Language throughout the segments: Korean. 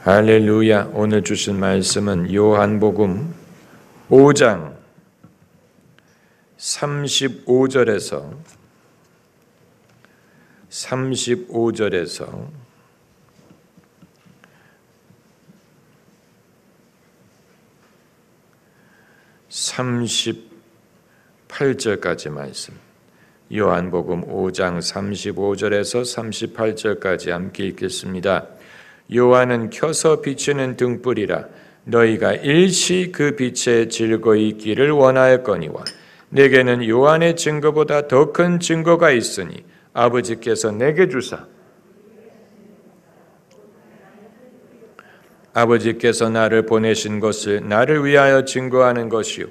할렐루야. 오늘 주신 말씀은 요한복음 5장 35절에서 38절까지 말씀. 요한복음 5장 35절에서 38절까지 함께 읽겠습니다. 요한은 켜서 비추는 등불이라 너희가 일시 그 빛에 즐거이 있기를 원하였거니와 내게는 요한의 증거보다 더 큰 증거가 있으니 아버지께서 내게 주사 아버지께서 나를 보내신 것을 나를 위하여 증거하는 것이요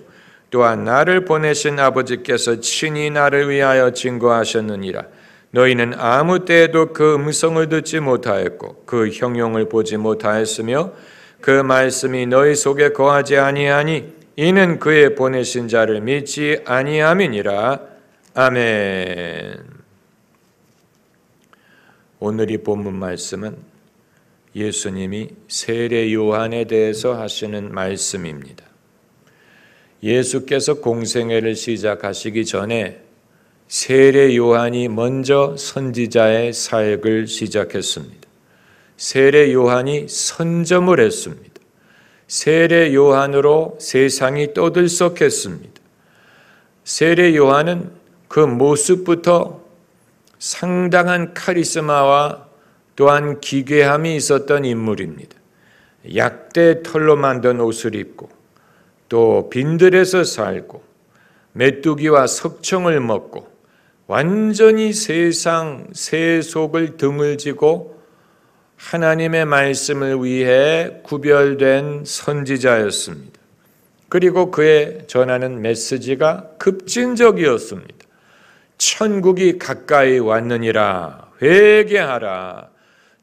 또한 나를 보내신 아버지께서 친히 나를 위하여 증거하셨느니라. 너희는 아무 때에도 그 음성을 듣지 못하였고 그 형용을 보지 못하였으며 그 말씀이 너희 속에 거하지 아니하니 이는 그의 보내신 자를 믿지 아니함이니라. 아멘. 오늘 이 본문 말씀은 예수님이 세례 요한에 대해서 하시는 말씀입니다. 예수께서 공생애를 시작하시기 전에 세례 요한이 먼저 선지자의 사역을 시작했습니다. 세례 요한이 선점을 했습니다. 세례 요한으로 세상이 떠들썩했습니다. 세례 요한은 그 모습부터 상당한 카리스마와 또한 기괴함이 있었던 인물입니다. 약대 털로 만든 옷을 입고 또 빈들에서 살고 메뚜기와 석청을 먹고 완전히 세상 세속을 등을 지고 하나님의 말씀을 위해 구별된 선지자였습니다. 그리고 그의 전하는 메시지가 급진적이었습니다. 천국이 가까이 왔느니라. 회개하라.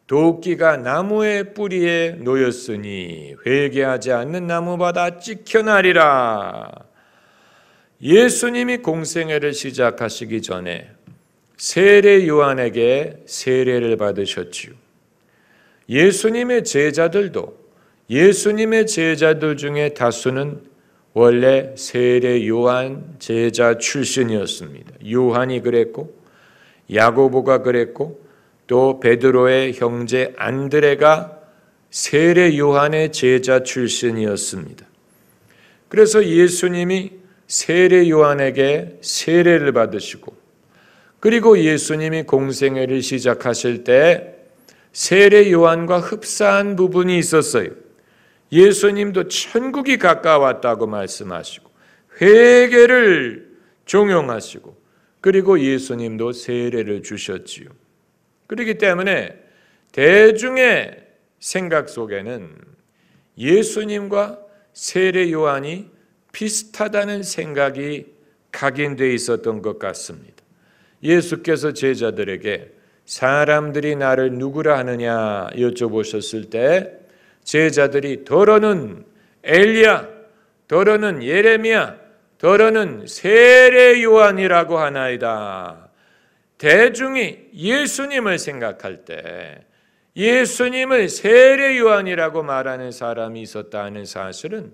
도끼가 나무의 뿌리에 놓였으니 회개하지 않는 나무마다 찍혀나리라. 예수님이 공생애를 시작하시기 전에 세례 요한에게 세례를 받으셨지요. 예수님의 제자들 중에 다수는 원래 세례 요한 제자 출신이었습니다. 요한이 그랬고 야고보가 그랬고 또 베드로의 형제 안드레가 세례 요한의 제자 출신이었습니다. 그래서 예수님이 세례 요한에게 세례를 받으시고 그리고 예수님이 공생애를 시작하실 때 세례 요한과 흡사한 부분이 있었어요. 예수님도 천국이 가까웠다고 말씀하시고 회개를 종용하시고 그리고 예수님도 세례를 주셨지요. 그렇기 때문에 대중의 생각 속에는 예수님과 세례 요한이 비슷하다는 생각이 각인되어 있었던 것 같습니다. 예수께서 제자들에게 사람들이 나를 누구라 하느냐 여쭤보셨을 때 제자들이 더러는 엘리야, 더러는 예레미야, 더러는 세례 요한이라고 하나이다. 대중이 예수님을 생각할 때 예수님을 세례 요한이라고 말하는 사람이 있었다는 사실은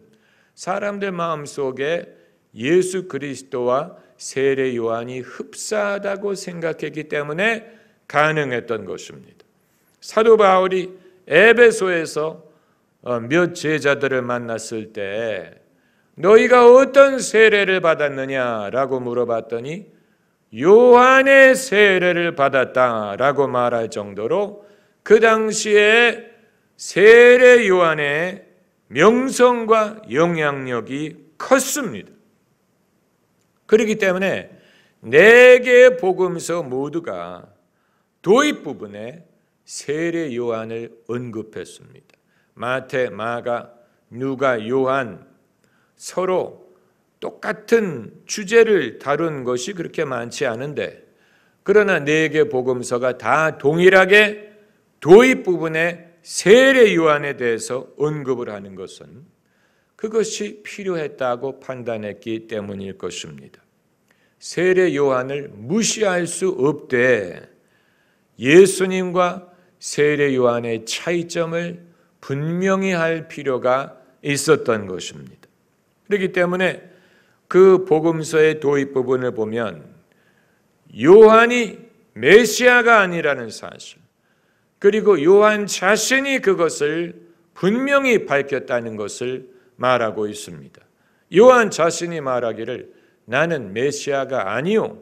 사람들 마음속에 예수 그리스도와 세례 요한이 흡사하다고 생각했기 때문에 가능했던 것입니다. 사도 바울이 에베소에서 몇 제자들을 만났을 때 너희가 어떤 세례를 받았느냐라고 물어봤더니 요한의 세례를 받았다라고 말할 정도로 그 당시에 세례 요한의 명성과 영향력이 컸습니다. 그렇기 때문에 4개의 복음서 모두가 도입 부분에 세례 요한을 언급했습니다. 마태, 마가, 누가, 요한 서로 똑같은 주제를 다룬 것이 그렇게 많지 않은데 그러나 4개 복음서가 다 동일하게 도입 부분에 세례 요한에 대해서 언급을 하는 것은 그것이 필요했다고 판단했기 때문일 것입니다. 세례 요한을 무시할 수 없되 예수님과 세례 요한의 차이점을 분명히 할 필요가 있었던 것입니다. 그렇기 때문에 그 복음서의 도입 부분을 보면 요한이 메시아가 아니라는 사실, 그리고 요한 자신이 그것을 분명히 밝혔다는 것을 말하고 있습니다. 요한 자신이 말하기를 나는 메시아가 아니요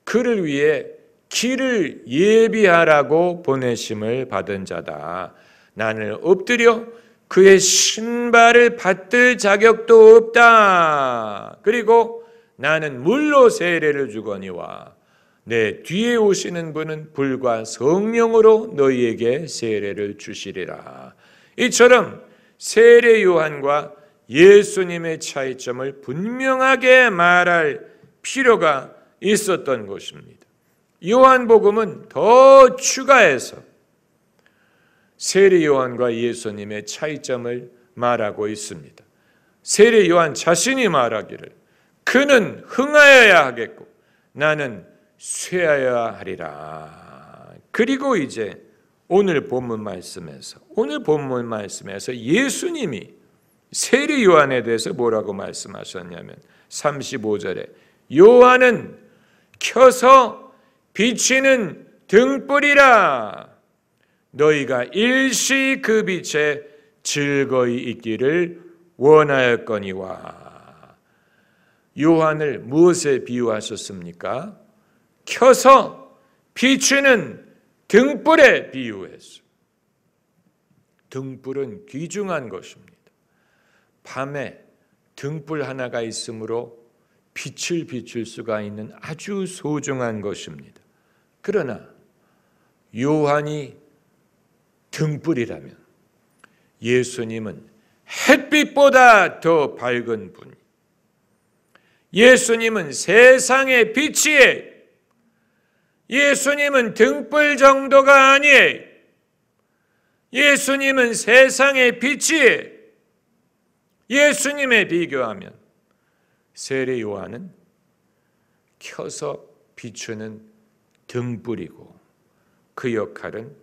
그를 위해 길을 예비하라고 보내심을 받은 자다. 나는 엎드려 그의 신발을 받들 자격도 없다. 그리고 나는 물로 세례를 주거니와 내 뒤에 오시는 분은 불과 성령으로 너희에게 세례를 주시리라. 이처럼 세례 요한과 예수님의 차이점을 분명하게 말할 필요가 있었던 것입니다. 요한복음은 더 추가해서 세례 요한과 예수님의 차이점을 말하고 있습니다. 세례 요한 자신이 말하기를 그는 흥하여야 하겠고 나는 쇠하여야 하리라. 그리고 이제 오늘 본문 말씀에서 예수님이 세례 요한에 대해서 뭐라고 말씀하셨냐면 35절에 요한은 켜서 비치는 등불이라. 너희가 일시 그 빛에 즐거이 있기를 원하였거니와. 요한을 무엇에 비유하셨습니까? 켜서 비추는 등불에 비유했어요. 등불은 귀중한 것입니다. 밤에 등불 하나가 있으므로 빛을 비출 수가 있는 아주 소중한 것입니다. 그러나 요한이 등불이라면 예수님은 햇빛보다 더 밝은 분, 예수님은 세상의 빛이에요. 예수님은 등불 정도가 아니에요. 예수님은 세상의 빛이에요. 예수님에 비교하면 세례 요한은 켜서 비추는 등불이고 그 역할은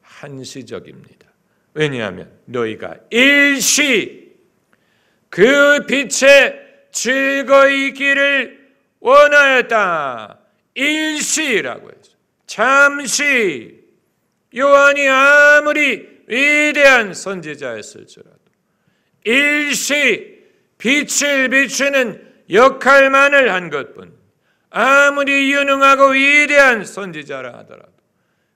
한시적입니다. 왜냐하면 너희가 일시 그 빛에 즐거이 있기를 원하였다. 일시라고 해서 잠시. 요한이 아무리 위대한 선지자였을지라도 일시 빛을 비추는 역할만을 한 것뿐, 아무리 유능하고 위대한 선지자라 하더라도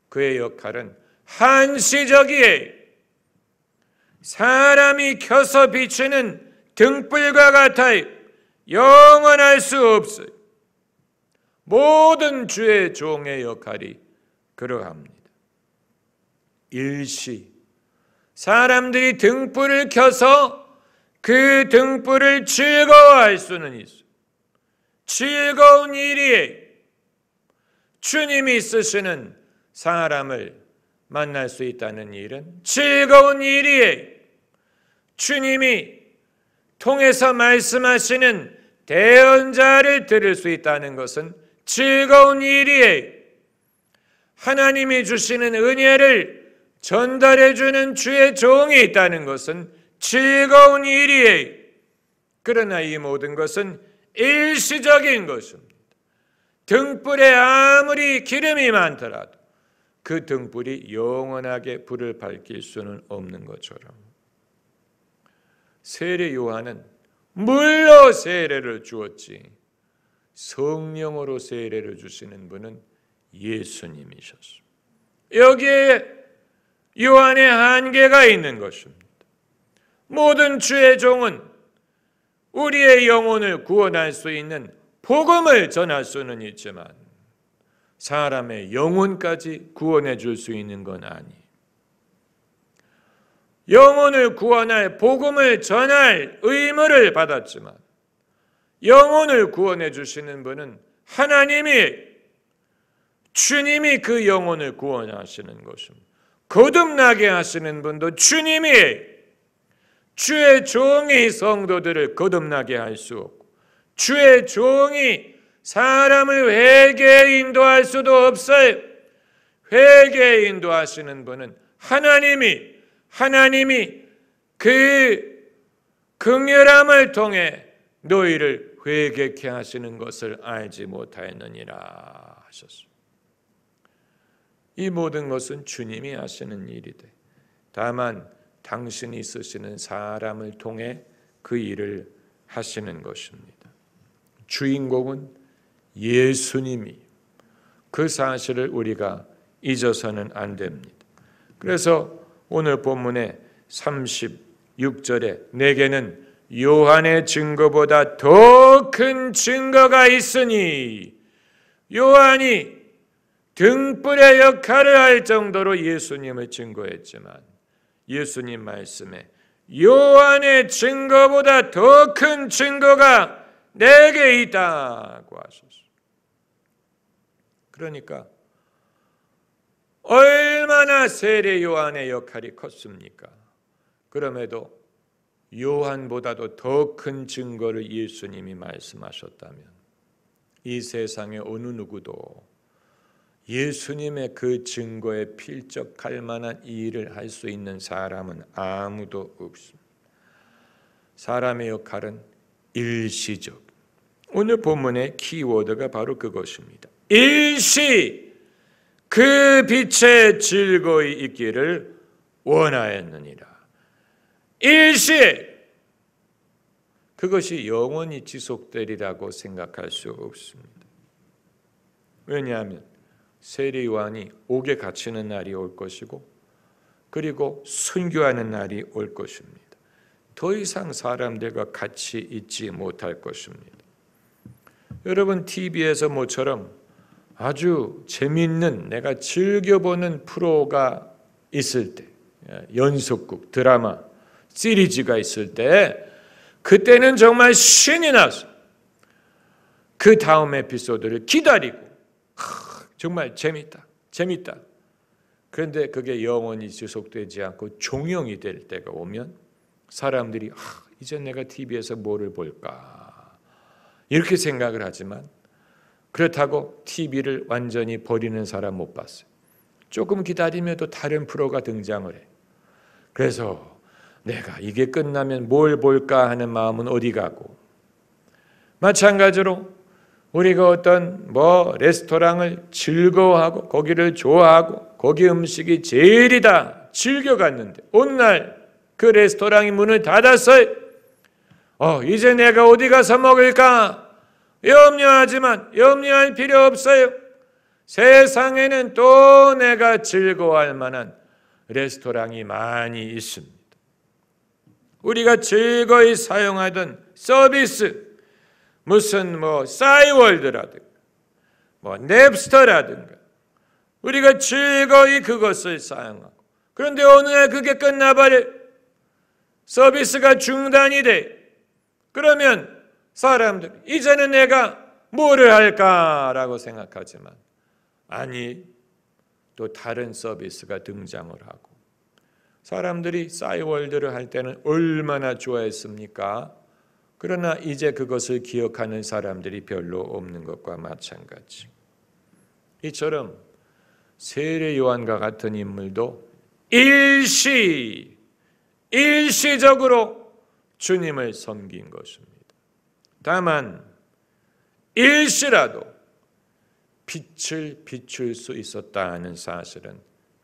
그의 역할은 한시적이에요. 사람이 켜서 비추는 등불과 같아요. 영원할 수 없어요. 모든 주의 종의 역할이 그러합니다. 일시 사람들이 등불을 켜서 그 등불을 즐거워할 수는 있어요. 즐거운 일이에요. 주님이 쓰시는 사람을 만날 수 있다는 일은 즐거운 일이에요. 주님이 통해서 말씀하시는 대언자를 들을 수 있다는 것은 즐거운 일이에요. 하나님이 주시는 은혜를 전달해 주는 주의 종이 있다는 것은 즐거운 일이에요. 그러나 이 모든 것은 일시적인 것입니다. 등불에 아무리 기름이 많더라도 그 등불이 영원하게 불을 밝힐 수는 없는 것처럼 세례 요한은 물로 세례를 주었지 성령으로 세례를 주시는 분은 예수님이셨습니다. 여기에 요한의 한계가 있는 것입니다. 모든 주의 종은 우리의 영혼을 구원할 수 있는 복음을 전할 수는 있지만 사람의 영혼까지 구원해 줄 수 있는 건 아니에요. 영혼을 구원할 복음을 전할 의무를 받았지만 영혼을 구원해 주시는 분은 하나님이, 주님이 그 영혼을 구원하시는 것입니다. 거듭나게 하시는 분도 주님이, 주의 종이 성도들을 거듭나게 할 수 없고 주의 종이 사람을 회개에 인도할 수도 없어요. 회개에 인도하시는 분은 하나님이, 하나님이 그 긍휼함을 통해 너희를 회개케 하시는 것을 알지 못하였느니라 하셨습니다. 이 모든 것은 주님이 하시는 일이되 다만 당신이 쓰시는 사람을 통해 그 일을 하시는 것입니다. 주인공은 예수님이 그 사실을 우리가 잊어서는 안 됩니다. 그래서 오늘 본문의 36절에 내게는 요한의 증거보다 더 큰 증거가 있으니, 요한이 등불의 역할을 할 정도로 예수님을 증거했지만 예수님 말씀에 요한의 증거보다 더 큰 증거가 내게 있다고 하셨어요. 그러니까 얼마나 세례 요한의 역할이 컸습니까? 그럼에도 요한보다도 더 큰 증거를 예수님이 말씀하셨다면 이 세상의 어느 누구도 예수님의 그 증거에 필적할 만한 일을 할 수 있는 사람은 아무도 없습니다. 사람의 역할은 일시적. 오늘 본문의 키워드가 바로 그것입니다. 일시 그 빛의 즐거이 있기를 원하였느니라. 일시 그것이 영원히 지속되리라고 생각할 수 없습니다. 왜냐하면 세례 요한이 옥에 갇히는 날이 올 것이고 그리고 순교하는 날이 올 것입니다. 더 이상 사람들과 같이 있지 못할 것입니다. 여러분 TV에서 모처럼 아주 재미있는 내가 즐겨보는 프로가 있을 때, 연속극, 드라마, 시리즈가 있을 때 그때는 정말 신이 나서 그 다음 에피소드를 기다리고 정말 재밌다. 그런데 그게 영원히 지속되지 않고 종영이 될 때가 오면 사람들이 이제 내가 TV에서 뭐를 볼까 이렇게 생각을 하지만 그렇다고 TV를 완전히 버리는 사람 못 봤어요. 조금 기다리면 또 다른 프로가 등장을 해. 그래서 내가 이게 끝나면 뭘 볼까 하는 마음은 어디 가고, 마찬가지로 우리가 어떤 레스토랑을 즐거워하고 거기를 좋아하고 거기 음식이 제일이다 즐겨갔는데 어느 날 그 레스토랑이 문을 닫았어요. 이제 내가 어디 가서 먹을까? 염려할 필요 없어요. 세상에는 또 내가 즐거워할 만한 레스토랑이 많이 있습니다. 우리가 즐거이 사용하던 서비스, 무슨 싸이월드라든가 넵스터라든가 우리가 즐거이 그것을 사용하고, 그런데 어느 날 그게 끝나버려. 서비스가 중단이 돼. 그러면 사람들 이제는 내가 뭐를 할까라고 생각하지만 아니, 또 다른 서비스가 등장을 하고, 사람들이 싸이월드를 할 때는 얼마나 좋아했습니까? 그러나 이제 그것을 기억하는 사람들이 별로 없는 것과 마찬가지. 이처럼 세례 요한과 같은 인물도 일시적으로 주님을 섬긴 것입니다. 다만 일시라도 빛을 비출 수 있었다는 사실은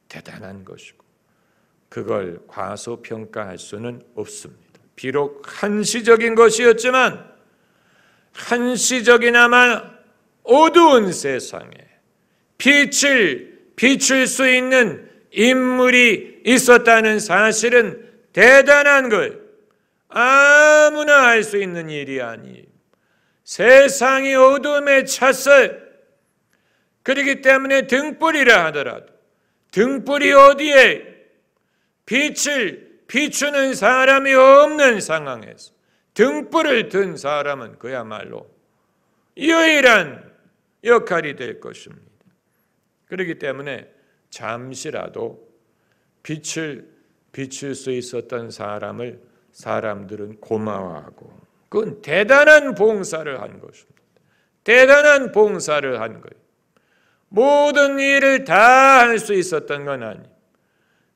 대단한 것이고 그걸 과소평가할 수는 없습니다. 비록 한시적인 것이었지만 한시적이나마 어두운 세상에 빛을 비출 수 있는 인물이 있었다는 사실은 대단한 것, 아무나 할 수 있는 일이 아니에요. 세상이 어둠에 찼어요. 그렇기 때문에 등불이라 하더라도 등불이 어디에 빛을 비추는 사람이 없는 상황에서 등불을 든 사람은 그야말로 유일한 역할이 될 것입니다. 그렇기 때문에 잠시라도 빛을 비출 수 있었던 사람을 사람들은 고마워하고 그건 대단한 봉사를 한 것입니다. 대단한 봉사를 한 거예요. 모든 일을 다 할 수 있었던 건 아니에요.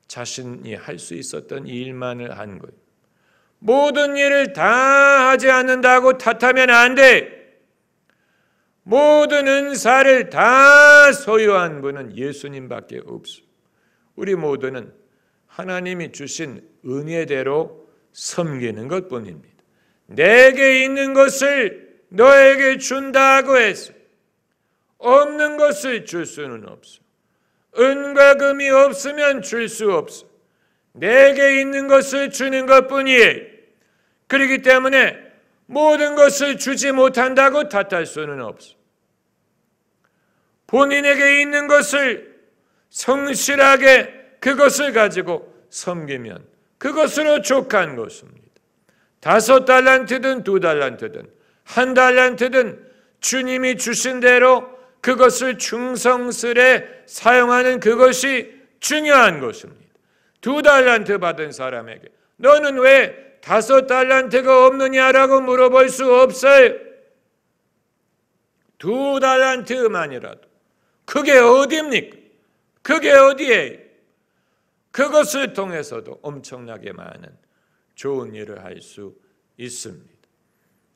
자신이 할 수 있었던 일만을 한 거예요. 모든 일을 다 하지 않는다고 탓하면 안 돼. 모든 은사를 다 소유한 분은 예수님밖에 없어. 우리 모두는 하나님이 주신 은혜대로 섬기는 것뿐입니다. 내게 있는 것을 너에게 준다고 해서 없는 것을 줄 수는 없어. 은과 금이 없으면 줄 수 없어. 내게 있는 것을 주는 것뿐이에요. 그렇기 때문에 모든 것을 주지 못한다고 탓할 수는 없어. 본인에게 있는 것을 성실하게 그것을 가지고 섬기면 그것으로 족한 것입니다. 5달란트든 2달란트든 1달란트든 주님이 주신 대로 그것을 충성스레 사용하는 그것이 중요한 것입니다. 2달란트 받은 사람에게 너는 왜 5달란트가 없느냐라고 물어볼 수 없어요. 2달란트만이라도 그게 어디입니까? 그게 어디예요? 그것을 통해서도 엄청나게 많은 좋은 일을 할 수 있습니다.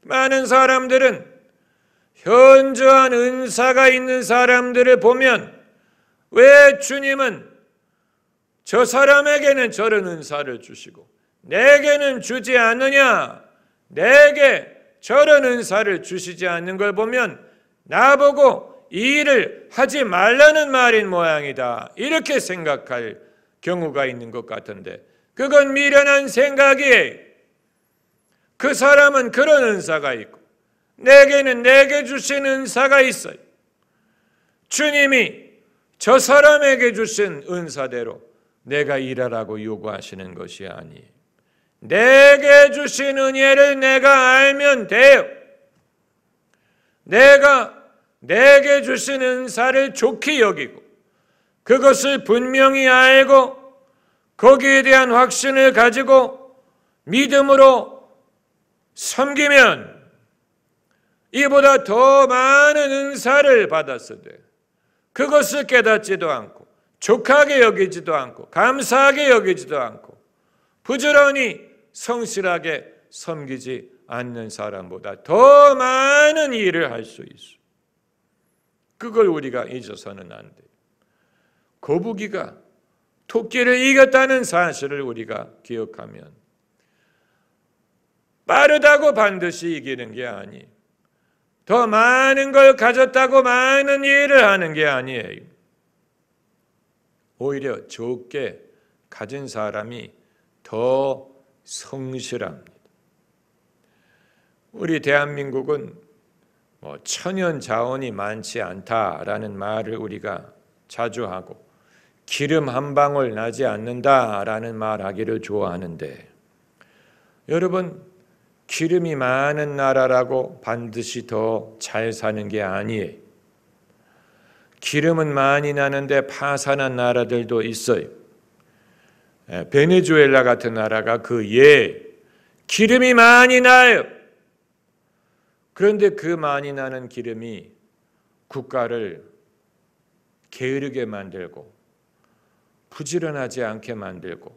많은 사람들은 현저한 은사가 있는 사람들을 보면 왜 주님은 저 사람에게는 저런 은사를 주시고 내게는 주지 않느냐? 내게 저런 은사를 주시지 않는 걸 보면 나보고 이 일을 하지 말라는 말인 모양이다. 이렇게 생각할 경우가 있는 것 같은데 그건 미련한 생각이에요. 그 사람은 그런 은사가 있고 내게는 내게 주신 은사가 있어요. 주님이 저 사람에게 주신 은사대로 내가 일하라고 요구하시는 것이 아니에요. 내게 주신 은혜를 내가 알면 돼요. 내가 내게 주신 은사를 좋게 여기고 그것을 분명히 알고 거기에 대한 확신을 가지고 믿음으로 섬기면 이보다 더 많은 은사를 받았으되 그것을 깨닫지도 않고 족하게 여기지도 않고 감사하게 여기지도 않고 부지런히 성실하게 섬기지 않는 사람보다 더 많은 일을 할 수 있어. 그걸 우리가 잊어서는 안 돼요. 거북이가 토끼를 이겼다는 사실을 우리가 기억하면 빠르다고 반드시 이기는 게 아니에요. 더 많은 걸 가졌다고 많은 일을 하는 게 아니에요. 오히려 적게 가진 사람이 더 성실합니다. 우리 대한민국은 천연 자원이 많지 않다라는 말을 우리가 자주 하고 기름 한 방울 나지 않는다라는 말하기를 좋아하는데 여러분 기름이 많은 나라라고 반드시 더 잘 사는 게 아니에요. 기름은 많이 나는데 파산한 나라들도 있어요. 베네수엘라 같은 나라가 그 기름이 많이 나요. 그런데 그 많이 나는 기름이 국가를 게으르게 만들고 부지런하지 않게 만들고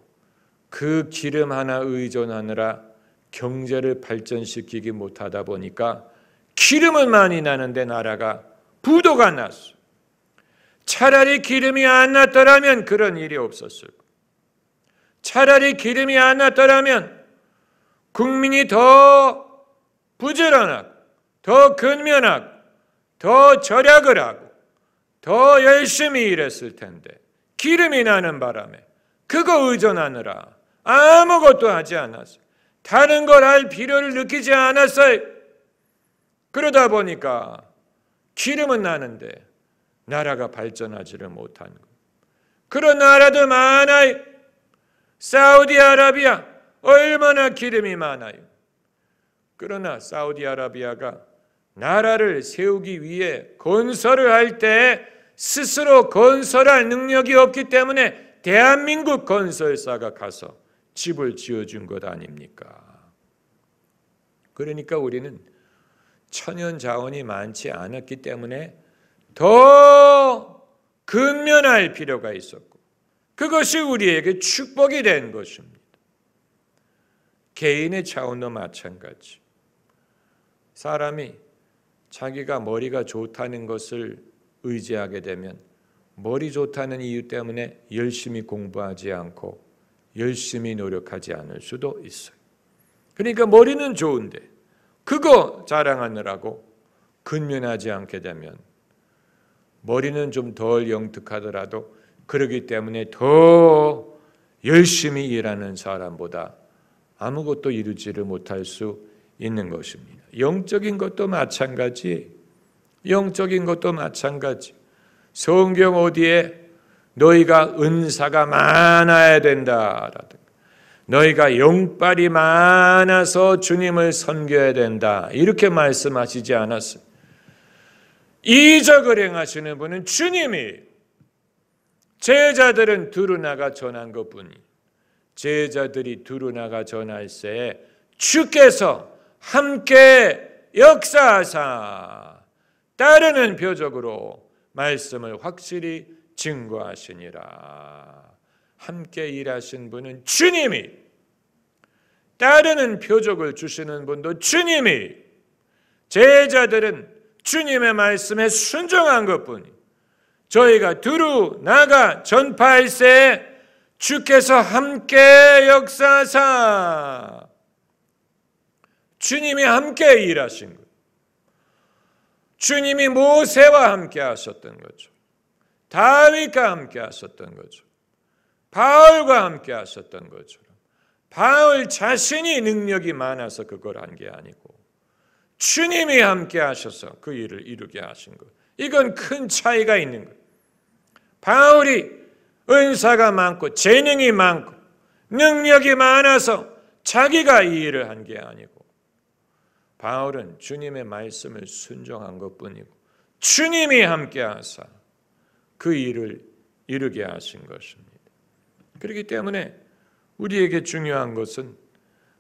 그 기름 하나 의존하느라 경제를 발전시키지 못하다 보니까 기름은 많이 나는데 나라가 부도가 났어. 차라리 기름이 안 났더라면 그런 일이 없었을 거예요. 차라리 기름이 안 났더라면 국민이 더 부지런하고 더 근면하고 더 절약을 하고 더 열심히 일했을 텐데 기름이 나는 바람에 그거 의존하느라 아무것도 하지 않았어요. 다른 걸 할 필요를 느끼지 않았어요. 그러다 보니까 기름은 나는데 나라가 발전하지를 못한 거예요. 그런 나라도 많아요. 사우디아라비아 얼마나 기름이 많아요. 그러나 사우디아라비아가 나라를 세우기 위해 건설을 할 때 스스로 건설할 능력이 없기 때문에 대한민국 건설사가 가서 집을 지어준 것 아닙니까? 그러니까 우리는 천연 자원이 많지 않았기 때문에 더 근면할 필요가 있었고 그것이 우리에게 축복이 된 것입니다. 개인의 차원도 마찬가지. 사람이 자기가 머리가 좋다는 것을 의지하게 되면 머리 좋다는 이유 때문에 열심히 공부하지 않고 열심히 노력하지 않을 수도 있어요. 그러니까 머리는 좋은데 그거 자랑하느라고 근면하지 않게 되면 머리는 좀 덜 영특하더라도 그러기 때문에 더 열심히 일하는 사람보다 아무것도 이루지를 못할 수 있는 것입니다. 영적인 것도 마찬가지. 영적인 것도 마찬가지. 성경 어디에 너희가 은사가 많아야 된다라든가 너희가 영빨이 많아서 주님을 섬겨야 된다 이렇게 말씀하시지 않았어요. 이적을 행하시는 분은 주님이, 제자들은 두루 나가 전한 것뿐이, 제자들이 두루 나가 전할 때에 주께서 함께 역사하사 따르는 표적으로 말씀을 확실히 증거하시니라. 함께 일하신 분은 주님이, 따르는 표적을 주시는 분도 주님이, 제자들은 주님의 말씀에 순종한 것뿐이, 저희가 두루 나가 전파할 때 주께서 함께 역사하사, 주님이 함께 일하신 것. 주님이 모세와 함께 하셨던 거죠. 다윗과 함께 하셨던 거죠. 바울과 함께 하셨던 것처럼 바울 자신이 능력이 많아서 그걸 한 게 아니고 주님이 함께 하셔서 그 일을 이루게 하신 것. 이건 큰 차이가 있는 거예요. 바울이 은사가 많고 재능이 많고 능력이 많아서 자기가 이 일을 한 게 아니고 바울은 주님의 말씀을 순종한 것뿐이고 주님이 함께 하사 그 일을 이루게 하신 것입니다. 그렇기 때문에 우리에게 중요한 것은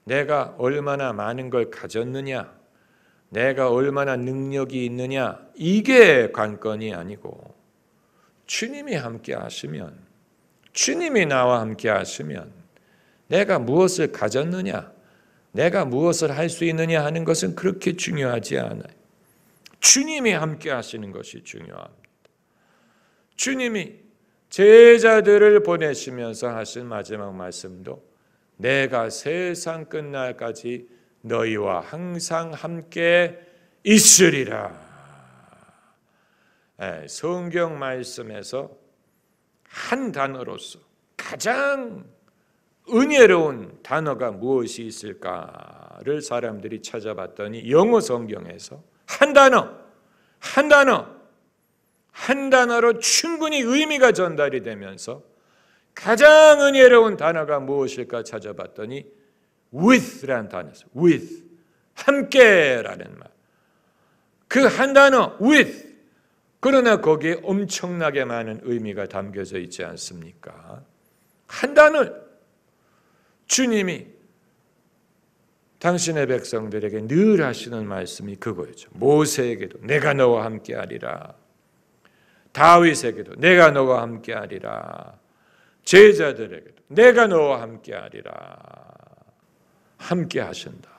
내가 얼마나 많은 걸 가졌느냐, 내가 얼마나 능력이 있느냐, 이게 관건이 아니고 주님이 함께 하시면, 주님이 나와 함께 하시면 내가 무엇을 가졌느냐, 내가 무엇을 할 수 있느냐 하는 것은 그렇게 중요하지 않아요. 주님이 함께 하시는 것이 중요합니다. 주님이 제자들을 보내시면서 하신 마지막 말씀도 내가 세상 끝날까지 너희와 항상 함께 있으리라. 성경 말씀에서 한 단어로서 가장 은혜로운 단어가 무엇이 있을까를 사람들이 찾아봤더니 영어 성경에서 한 단어로 충분히 의미가 전달이 되면서 가장 은혜로운 단어가 무엇일까 찾아봤더니 with라는 단어였어요. with, 함께라는 말. 그 한 단어 with, 그러나 거기에 엄청나게 많은 의미가 담겨져 있지 않습니까? 한 단어, 주님이 당신의 백성들에게 늘 하시는 말씀이 그거였죠. 모세에게도 내가 너와 함께하리라, 다윗에게도 내가 너와 함께하리라, 제자들에게도 내가 너와 함께하리라. 함께하신다.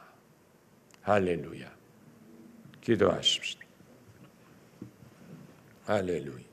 할렐루야. 기도하십시오. 할렐루야.